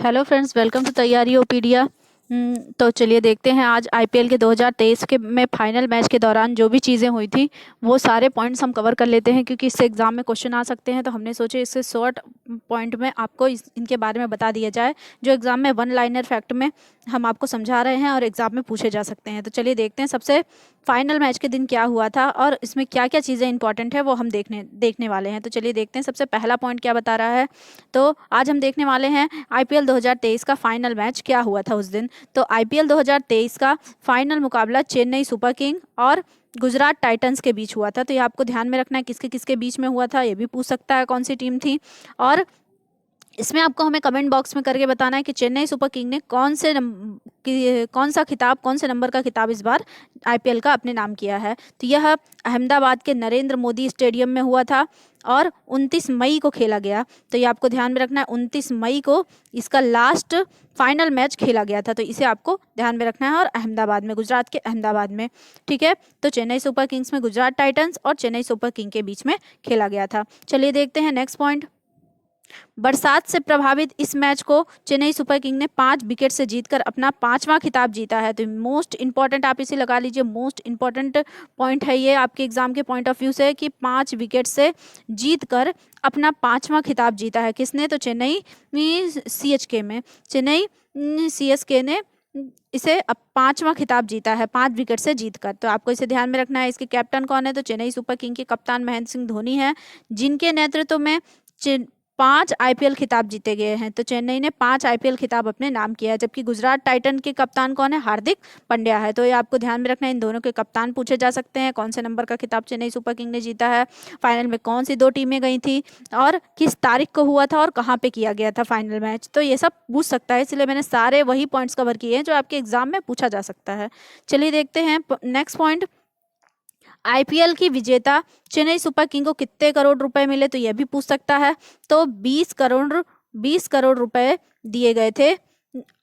Hello friends, welcome to तैयारी ओपीडिया। तो चलिए देखते हैं आज आईपीएल के 2023 के में फाइनल मैच के दौरान जो भी चीज़ें हुई थी वो सारे पॉइंट्स हम कवर कर लेते हैं, क्योंकि इससे एग्जाम में क्वेश्चन आ सकते हैं। तो हमने सोचे इससे शॉर्ट पॉइंट में आपको इनके बारे में बता दिया जाए, जो एग्जाम में वन लाइनर फैक्ट में हम आपको समझा रहे हैं और एग्जाम में पूछे जा सकते हैं। तो चलिए देखते हैं सबसे फाइनल मैच के दिन क्या हुआ था और इसमें क्या क्या चीज़ें इंपॉर्टेंट है वो हम देखने वाले हैं। तो चलिए देखते हैं सबसे पहला पॉइंट क्या बता रहा है। तो आज हम देखने वाले हैं आईपीएल 2023 का फाइनल मैच क्या हुआ था उस दिन। तो आईपीएल 2023 का फाइनल मुकाबला चेन्नई सुपर किंग और गुजरात टाइटंस के बीच हुआ था। तो ये आपको ध्यान में रखना है किसके किसके बीच में हुआ था, ये भी पूछ सकता है कौन सी टीम थी। और इसमें आपको हमें कमेंट बॉक्स में करके बताना है कि चेन्नई सुपर किंग ने कौन सा खिताब, कौन से नंबर का खिताब इस बार आईपीएल का अपने नाम किया है। तो यह अहमदाबाद के नरेंद्र मोदी स्टेडियम में हुआ था और 29 मई को खेला गया। तो ये आपको ध्यान में रखना है, 29 मई को इसका लास्ट फाइनल मैच खेला गया था। तो इसे आपको ध्यान में रखना है, और अहमदाबाद में, गुजरात के अहमदाबाद में। ठीक है, तो चेन्नई सुपर किंग्स में गुजरात टाइटंस और चेन्नई सुपर किंग के बीच में खेला गया था। चलिए देखते हैं नेक्स्ट पॉइंट। बरसात से प्रभावित इस मैच को चेन्नई सुपर किंग ने 5 विकेट से जीतकर अपना 5वां खिताब जीता है। तो मोस्ट इंपॉर्टेंट आप इसे लगा लीजिए, मोस्ट इंपॉर्टेंट पॉइंट है ये आपके एग्जाम के पॉइंट ऑफ व्यू से, कि 5 विकेट से जीतकर अपना 5वां खिताब जीता है। किसने? तो चेन्नई सीएचके में, चेन्नई सीएसके ने इसे अब 5वां खिताब जीता है 5 विकेट से जीतकर। तो आपको इसे ध्यान में रखना है। इसके कैप्टन कौन है? तो चेन्नई सुपर किंग के कप्तान महेंद्र सिंह धोनी है, जिनके नेतृत्व में 5 आईपीएल खिताब जीते गए हैं। तो चेन्नई ने 5 आईपीएल खिताब अपने नाम किया है, जबकि गुजरात टाइटन के कप्तान कौन है? हार्दिक पांड्या है। तो ये आपको ध्यान में रखना है, इन दोनों के कप्तान पूछे जा सकते हैं। कौन से नंबर का खिताब चेन्नई सुपर किंग ने जीता है, फाइनल में कौन सी 2 टीमें गई थी, और किस तारीख को हुआ था और कहाँ पे किया गया था फाइनल मैच। तो ये सब पूछ सकता है, इसलिए मैंने सारे वही पॉइंट्स कवर किए हैं जो आपके एग्जाम में पूछा जा सकता है। चलिए देखते हैं नेक्स्ट पॉइंट। आईपीएल की विजेता चेन्नई सुपर किंग को कितने करोड़ रुपए मिले? तो यह भी पूछ सकता है। तो 20 करोड़ रुपए दिए गए थे,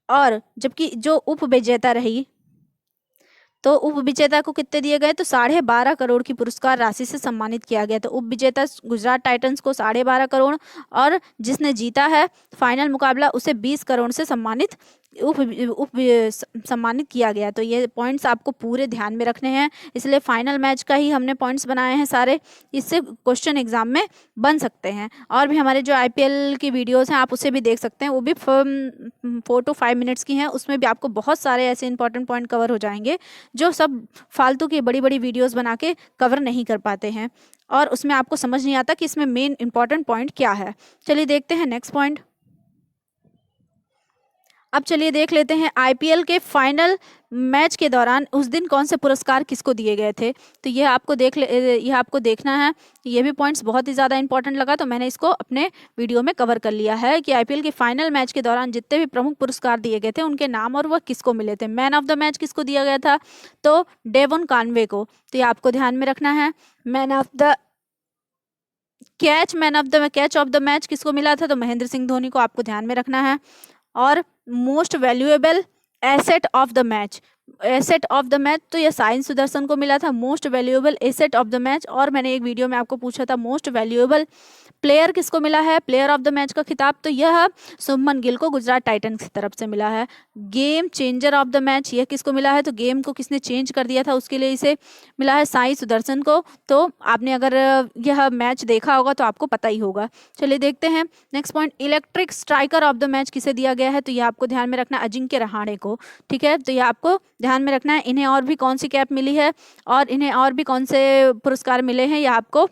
और जबकि जो उप विजेता रही, तो उप विजेता को कितने दिए गए? तो 12.5 करोड़ की पुरस्कार राशि से सम्मानित किया गया। तो उप विजेता गुजरात टाइटंस को 12.5 करोड़, और जिसने जीता है फाइनल मुकाबला उसे 20 करोड़ से सम्मानित सम्मानित किया गया। तो ये पॉइंट्स आपको पूरे ध्यान में रखने हैं, इसलिए फाइनल मैच का ही हमने पॉइंट्स बनाए हैं सारे। इससे क्वेश्चन एग्जाम में बन सकते हैं। और भी हमारे जो आईपीएल की वीडियोस हैं आप उसे भी देख सकते हैं, वो भी 4 to 5 मिनट्स की हैं। उसमें भी आपको बहुत सारे ऐसे इंपॉर्टेंट पॉइंट कवर हो जाएंगे जो सब फालतू की बड़ी बड़ी वीडियोस बना के कवर नहीं कर पाते हैं, और उसमें आपको समझ नहीं आता कि इसमें मेन इंपॉर्टेंट पॉइंट क्या है। चलिए देखते हैं नेक्स्ट पॉइंट। अब चलिए देख लेते हैं आईपीएल के फाइनल मैच के दौरान उस दिन कौन से पुरस्कार किसको दिए गए थे। तो यह आपको देखना है। ये भी पॉइंट्स बहुत ही ज़्यादा इंपॉर्टेंट लगा, तो मैंने इसको अपने वीडियो में कवर कर लिया है कि आईपीएल के फाइनल मैच के दौरान जितने भी प्रमुख पुरस्कार दिए गए थे उनके नाम और वह किसको मिले थे। मैन ऑफ द मैच किसको दिया गया था? तो डेवन कानवे को। तो ये आपको ध्यान में रखना है। Man of the catch of the match किसको मिला था? तो महेंद्र सिंह धोनी को आपको ध्यान में रखना है। और most valuable asset of the match तो यह साइन सुदर्शन को मिला था, most valuable asset of the match. और मैंने एक वीडियो में आपको पूछा था मोस्ट वैल्यूएबल प्लेयर किसको मिला है, प्लेयर ऑफ द मैच का खिताब। तो यह शुभमन गिल को गुजरात टाइटंस की तरफ से मिला है। Game changer of the match यह किसको मिला है? तो गेम को किसने चेंज कर दिया था उसके लिए इसे मिला है साई सुदर्शन को। तो आपने अगर यह मैच देखा होगा तो आपको पता ही होगा। चलिए देखते हैं next point. Electric striker of the match किसे दिया गया है? तो यह आपको ध्यान में रखना, अजिंक्य रहाणे को। ठीक है, तो यह आपको ध्यान में रखना है। इन्हें और भी कौन सी कैप मिली है और इन्हें और भी कौन से पुरस्कार मिले हैं, यह आपको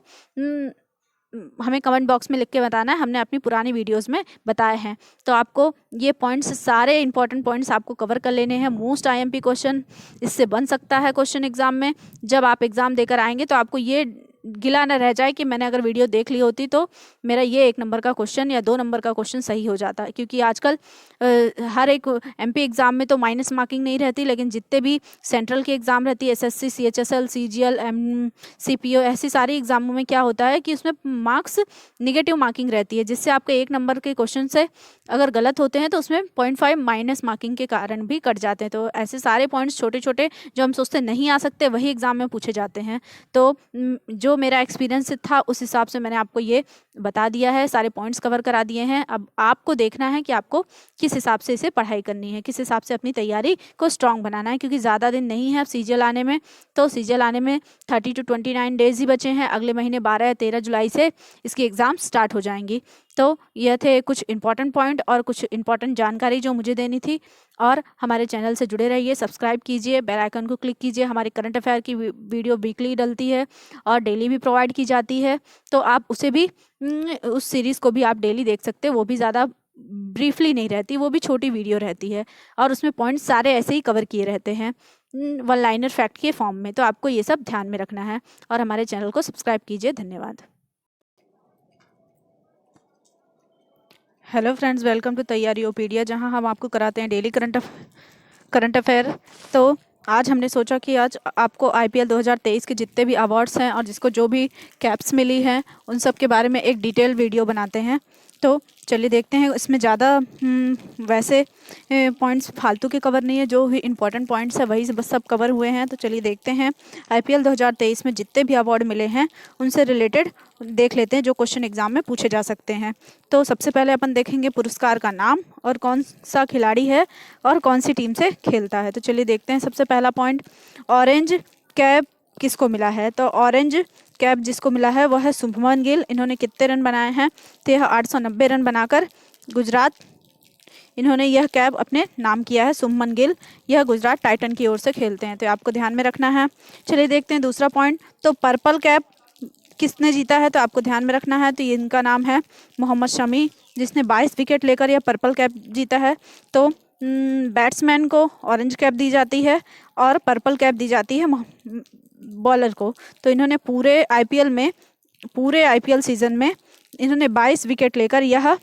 हमें कमेंट बॉक्स में लिख के बताना है। हमने अपनी पुरानी वीडियोस में बताए हैं। तो आपको ये पॉइंट्स, सारे इंपॉर्टेंट पॉइंट्स आपको कवर कर लेने हैं। मोस्ट आईएमपी क्वेश्चन इससे बन सकता है क्वेश्चन एग्जाम में। जब आप एग्जाम देकर आएंगे तो आपको ये गिला न रह जाए कि मैंने अगर वीडियो देख ली होती तो मेरा ये 1 नंबर का क्वेश्चन या 2 नंबर का क्वेश्चन सही हो जाता है। क्योंकि आजकल हर एक एमपी एग्जाम में तो माइनस मार्किंग नहीं रहती, लेकिन जितने भी सेंट्रल की एग्जाम रहती है, एसएससी, सीएचएसएल, सीजीएल, सीपीओ, ऐसी सारी एग्जामों में क्या होता है कि उसमें मार्क्स निगेटिव मार्किंग रहती है, जिससे आपके 1 नंबर के क्वेश्चन से अगर गलत होते हैं तो उसमें 0.5 माइनस मार्किंग के कारण भी कट जाते हैं। तो ऐसे सारे पॉइंट्स छोटे छोटे जो हम सोचते नहीं आ सकते वही एग्जाम में पूछे जाते हैं। तो जो मेरा एक्सपीरियंस था उस हिसाब से मैंने आपको ये बता दिया है, सारे पॉइंट्स कवर करा दिए हैं। अब आपको देखना है कि आपको किस हिसाब से इसे पढ़ाई करनी है, किस हिसाब से अपनी तैयारी को स्ट्रॉन्ग बनाना है, क्योंकि ज़्यादा दिन नहीं है अब सीजीएल आने में। तो सीजीएल आने में 30 to 29 डेज़ ही बचे हैं। अगले महीने 12 या 13 जुलाई से इसकी एग्ज़ाम स्टार्ट हो जाएंगी। तो यह थे कुछ इंपॉर्टेंट पॉइंट और कुछ इंपॉर्टेंट जानकारी जो मुझे देनी थी। और हमारे चैनल से जुड़े रहिए, सब्सक्राइब कीजिए, बेल आइकन को क्लिक कीजिए। हमारी करंट अफेयर की वीडियो वीकली डलती है और डेली भी प्रोवाइड की जाती है, तो आप उसे भी उस सीरीज़ को भी आप डेली देख सकते हैं। वो भी ज़्यादा ब्रीफली नहीं रहती, वो भी छोटी वीडियो रहती है और उसमें पॉइंट्स सारे ऐसे ही कवर किए रहते हैं वन लाइनर फैक्ट के फॉर्म में। तो आपको ये सब ध्यान में रखना है और हमारे चैनल को सब्सक्राइब कीजिए। धन्यवाद। हेलो फ्रेंड्स, वेलकम टू तैयारीओपीडिया, जहां हम आपको कराते हैं डेली करंट अफेयर। तो आज हमने सोचा कि आज आपको आईपीएल 2023 के जितने भी अवार्ड्स हैं और जिसको जो भी कैप्स मिली हैं उन सब के बारे में एक डिटेल वीडियो बनाते हैं। तो चलिए देखते हैं। इसमें ज़्यादा वैसे पॉइंट्स फालतू के कवर नहीं है, जो भी इम्पोर्टेंट पॉइंट्स है वही बस सब कवर हुए हैं। तो चलिए देखते हैं आईपीएल 2023 में जितने भी अवार्ड मिले हैं उनसे रिलेटेड देख लेते हैं, जो क्वेश्चन एग्जाम में पूछे जा सकते हैं। तो सबसे पहले अपन देखेंगे पुरस्कार का नाम और कौन सा खिलाड़ी है और कौन सी टीम से खेलता है। तो चलिए देखते हैं। सबसे पहला पॉइंट, ऑरेंज कैप किसको मिला है? तो ऑरेंज कैप जिसको मिला है वह है शुभमन गिल। इन्होंने कितने रन बनाए हैं? तो यह 890 रन बनाकर गुजरात, इन्होंने यह कैप अपने नाम किया है। शुभमन गिल यह गुजरात टाइटन की ओर से खेलते हैं, तो आपको ध्यान में रखना है। चलिए देखते हैं दूसरा पॉइंट। तो पर्पल कैप किसने जीता है? तो आपको ध्यान में रखना है। तो इनका नाम है मोहम्मद शमी, जिसने 22 विकेट लेकर यह पर्पल कैप जीता है। तो बैट्समैन को ऑरेंज कैप दी जाती है और पर्पल कैप दी जाती है बॉलर को। तो इन्होंने पूरे आईपीएल सीजन में इन्होंने 22 विकेट लेकर यह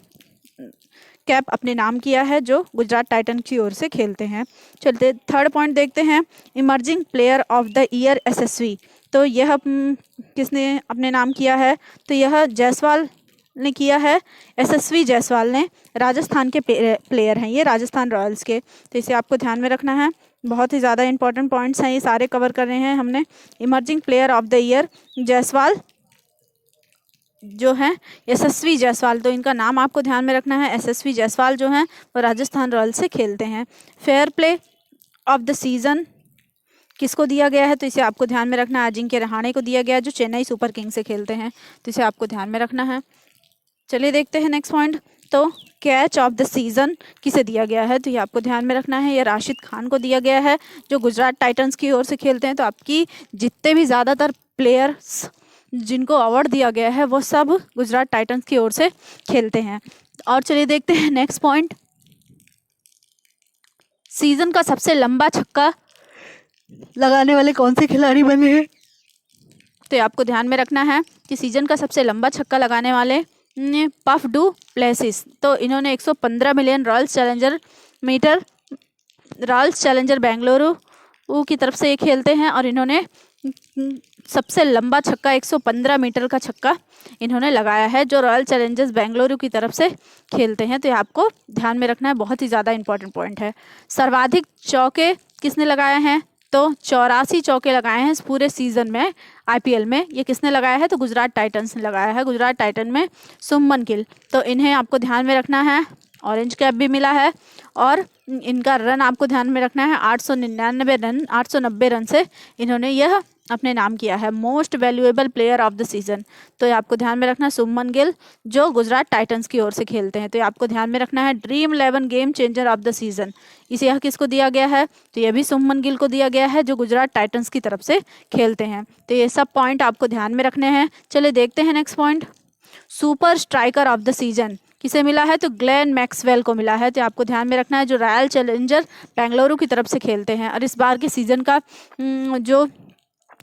कैप अपने नाम किया है, जो गुजरात टाइटन की ओर से खेलते हैं। चलते थर्ड पॉइंट देखते हैं, emerging player of the year SSV. तो यह किसने अपने नाम किया है? तो यह जायसवाल ने किया है। एसएसवी जायसवाल ने, राजस्थान के प्लेयर हैं ये, राजस्थान रॉयल्स के। तो इसे आपको ध्यान में रखना है। बहुत ही ज़्यादा इंपॉर्टेंट पॉइंट्स हैं, ये सारे कवर कर रहे हैं हमने। Emerging player of the year Jaiswal जो है यशस्वी जायसवाल, तो इनका नाम आपको ध्यान में रखना है। यशस्वी जायसवाल जो हैं वो राजस्थान रॉयल्स से खेलते हैं। Fair play of the season किसको दिया गया है? तो इसे आपको ध्यान में रखना है। अजिंक्य रहाणे को दिया गया है, जो चेन्नई सुपर किंग से खेलते हैं। तो इसे आपको ध्यान में रखना है। चलिए देखते हैं नेक्स्ट पॉइंट। तो कैच ऑफ द सीज़न किसे दिया गया है? तो ये आपको ध्यान में रखना है। ये राशिद खान को दिया गया है, जो गुजरात टाइटंस की ओर से खेलते हैं। तो आपकी जितने भी ज़्यादातर प्लेयर्स जिनको अवार्ड दिया गया है वो सब गुजरात टाइटंस की ओर से खेलते हैं। और चलिए देखते हैं नेक्स्ट पॉइंट, सीजन का सबसे लंबा छक्का लगाने वाले कौन से खिलाड़ी बने हैं? तो आपको ध्यान में रखना है कि सीजन का सबसे लंबा छक्का लगाने वाले पफ डू प्लेसिस। तो इन्होंने 115 मिलियन रॉयल्स चैलेंजर बेंगलुरु की तरफ से ये खेलते हैं और इन्होंने सबसे लंबा छक्का 115 मीटर का छक्का इन्होंने लगाया है, जो रॉयल चैलेंजर्स बेंगलुरु की तरफ से खेलते हैं। तो ये आपको ध्यान में रखना है, बहुत ही ज़्यादा इंपॉर्टेंट पॉइंट है। सर्वाधिक चौके किसने लगाए हैं? तो 84 चौके लगाए हैं इस पूरे सीजन में आईपीएल में। ये किसने लगाया है? तो गुजरात टाइटंस ने लगाया है। गुजरात टाइटन में शुभमन गिल। तो इन्हें आपको ध्यान में रखना है। ऑरेंज कैप भी मिला है और इनका रन आपको ध्यान में रखना है। 890 रन से इन्होंने यह अपने नाम किया है। Most valuable player of the season, तो ये आपको ध्यान में रखना है शुभमन गिल, जो गुजरात टाइटंस की ओर से खेलते हैं। तो ये आपको ध्यान में रखना है। Dream 11 game changer of the season, इसे यह किसको दिया गया है? तो यह भी शुभमन गिल को दिया गया है, जो गुजरात टाइटंस की तरफ से खेलते हैं। तो ये सब पॉइंट आपको ध्यान में रखने हैं। चलिए देखते हैं next point, super striker of the season किसे मिला है? तो ग्लेन मैक्सवेल को मिला है। तो आपको ध्यान में रखना है, जो रॉयल चैलेंजर बेंगलुरु की तरफ से खेलते हैं और इस बार के सीजन का जो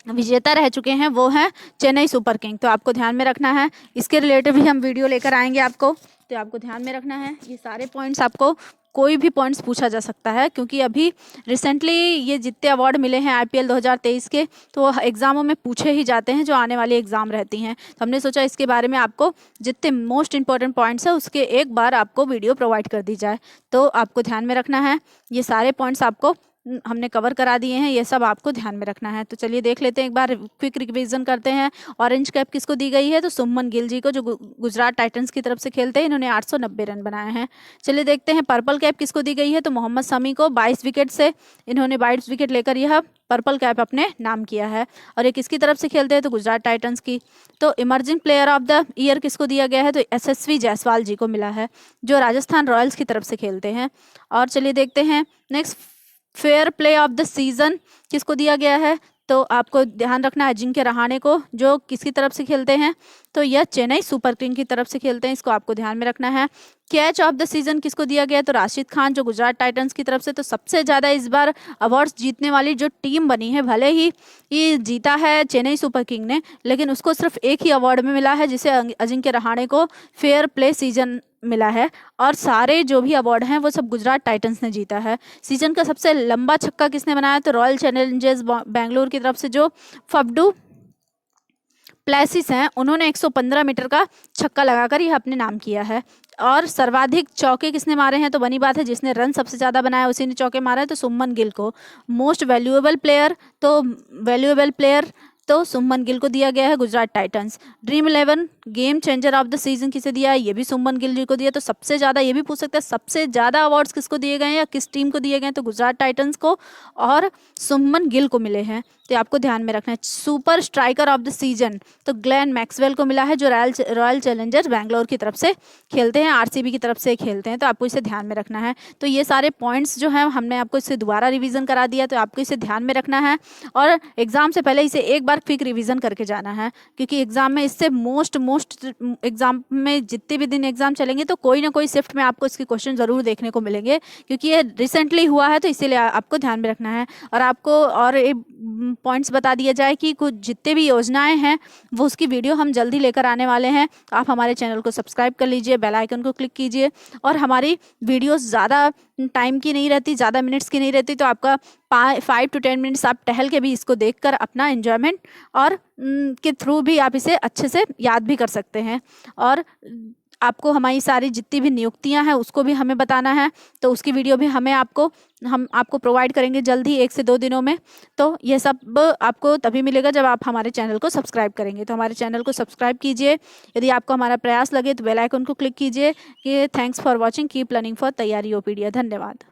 विजेता रह चुके हैं वो हैं चेन्नई सुपर किंग। तो आपको ध्यान में रखना है, इसके रिलेटेड भी हम वीडियो लेकर आएंगे आपको। तो आपको ध्यान में रखना है, ये सारे पॉइंट्स आपको कोई भी पॉइंट्स पूछा जा सकता है, क्योंकि अभी रिसेंटली ये जितने अवार्ड मिले हैं आईपीएल 2023 के, तो वो एग्ज़ामों में पूछे ही जाते हैं, जो आने वाली एग्ज़ाम रहती हैं। तो हमने सोचा इसके बारे में आपको जितने मोस्ट इंपॉर्टेंट पॉइंट्स है उसके एक बार आपको वीडियो प्रोवाइड कर दी जाए। तो आपको ध्यान में रखना है, ये सारे पॉइंट्स आपको हमने कवर करा दिए हैं, ये सब आपको ध्यान में रखना है। तो चलिए देख लेते हैं, एक बार क्विक रिविजन करते हैं। ऑरेंज कैप किसको दी गई है, तो शुभमन गिल जी को, जो गुजरात टाइटंस की तरफ से खेलते हैं। इन्होंने 890 रन बनाए हैं। चलिए देखते हैं पर्पल कैप किसको दी गई है, तो मोहम्मद शमी को 22 विकेट से, इन्होंने 22 विकेट लेकर यह पर्पल कैप अपने नाम किया है। और ये किसकी तरफ से खेलते हैं, तो गुजरात टाइटंस की। तो emerging player of the year किसको दिया गया है, तो यशस्वी जायसवाल जी को मिला है, जो राजस्थान रॉयल्स की तरफ से खेलते हैं। और चलिए देखते हैं next, fair play of the season किसको दिया गया है, तो आपको ध्यान रखना है अजिंक्य रहाणे को, जो किसकी तरफ से खेलते हैं, तो यह चेन्नई सुपर किंग की तरफ से खेलते हैं, इसको आपको ध्यान में रखना है। कैच ऑफ द सीजन किसको दिया गया है, तो राशिद खान, जो गुजरात टाइटंस की तरफ से। तो सबसे ज़्यादा इस बार अवार्ड्स जीतने वाली जो टीम बनी है, भले ही ये जीता है चेन्नई सुपर किंग ने, लेकिन उसको सिर्फ एक ही अवार्ड में मिला है, जिसे अजिंक्य रहाणे को फेयर प्ले सीजन मिला है। और सारे जो भी अवार्ड हैं वो सब गुजरात टाइटंस ने जीता है। सीजन का सबसे लंबा छक्का किसने बनाया, तो रॉयल चैलेंजर्स बेंगलुरु की तरफ से जो फफडू प्लेसिस हैं, उन्होंने 115 मीटर का छक्का लगाकर यह अपने नाम किया है। और सर्वाधिक चौके किसने मारे हैं, तो बनी बात है जिसने रन सबसे ज़्यादा बनाया उसी ने चौके मारा है, तो शुभमन गिल को। मोस्ट वैल्यूएबल प्लेयर, तो शुभमन गिल को दिया गया है, Gujarat Titans. Dream 11 game changer of the season किसे दिया है, ये भी शुभमन गिल जी को दिया। तो सबसे ज़्यादा, ये भी पूछ सकते हैं सबसे ज़्यादा अवार्ड्स किसको दिए गए हैं या किस टीम को दिए गए हैं, तो गुजरात टाइटंस को और शुभमन गिल को मिले हैं। तो आपको ध्यान में रखना है। Super striker of the season तो ग्लेन मैक्सवेल को मिला है, जो रॉयल चैलेंजर्स बैंगलोर की तरफ से खेलते हैं, आरसीबी की तरफ से खेलते हैं। तो आपको इसे ध्यान में रखना है। तो ये सारे पॉइंट्स जो हैं हमने आपको इसे दोबारा रिवीजन करा दिया, तो आपको इसे ध्यान में रखना है और एग्जाम से पहले इसे एक बार क्विक रिवीजन करके जाना है, क्योंकि एग्जाम में इससे मोस्ट एग्जाम में जितने भी दिन एग्जाम चलेंगे तो कोई ना कोई शिफ्ट में आपको इसके क्वेश्चन जरूर देखने को मिलेंगे, क्योंकि ये रिसेंटली हुआ है, तो इसीलिए आपको ध्यान में रखना है। और आपको और पॉइंट्स बता दिया जाए कि कुछ जितने भी योजनाएं हैं वो उसकी वीडियो हम जल्दी लेकर आने वाले हैं। आप हमारे चैनल को सब्सक्राइब कर लीजिए, बेल आइकन को क्लिक कीजिए। और हमारी वीडियोस ज़्यादा टाइम की नहीं रहती, ज़्यादा मिनट्स की नहीं रहती, तो आपका 5 to 10 मिनट्स आप टहल के भी इसको देखकर अपना एंजॉयमेंट और के थ्रू भी आप इसे अच्छे से याद भी कर सकते हैं। और आपको हमारी सारी जितनी भी नियुक्तियां हैं उसको भी हमें बताना है, तो उसकी वीडियो भी हम आपको प्रोवाइड करेंगे जल्दी 1 से 2 दिनों में। तो ये सब आपको तभी मिलेगा जब आप हमारे चैनल को सब्सक्राइब करेंगे। तो हमारे चैनल को सब्सक्राइब कीजिए। यदि आपको हमारा प्रयास लगे तो बेल आइकन को क्लिक कीजिए। कि thanks for watching, keep learning for तैयारी ओपीडिया। धन्यवाद।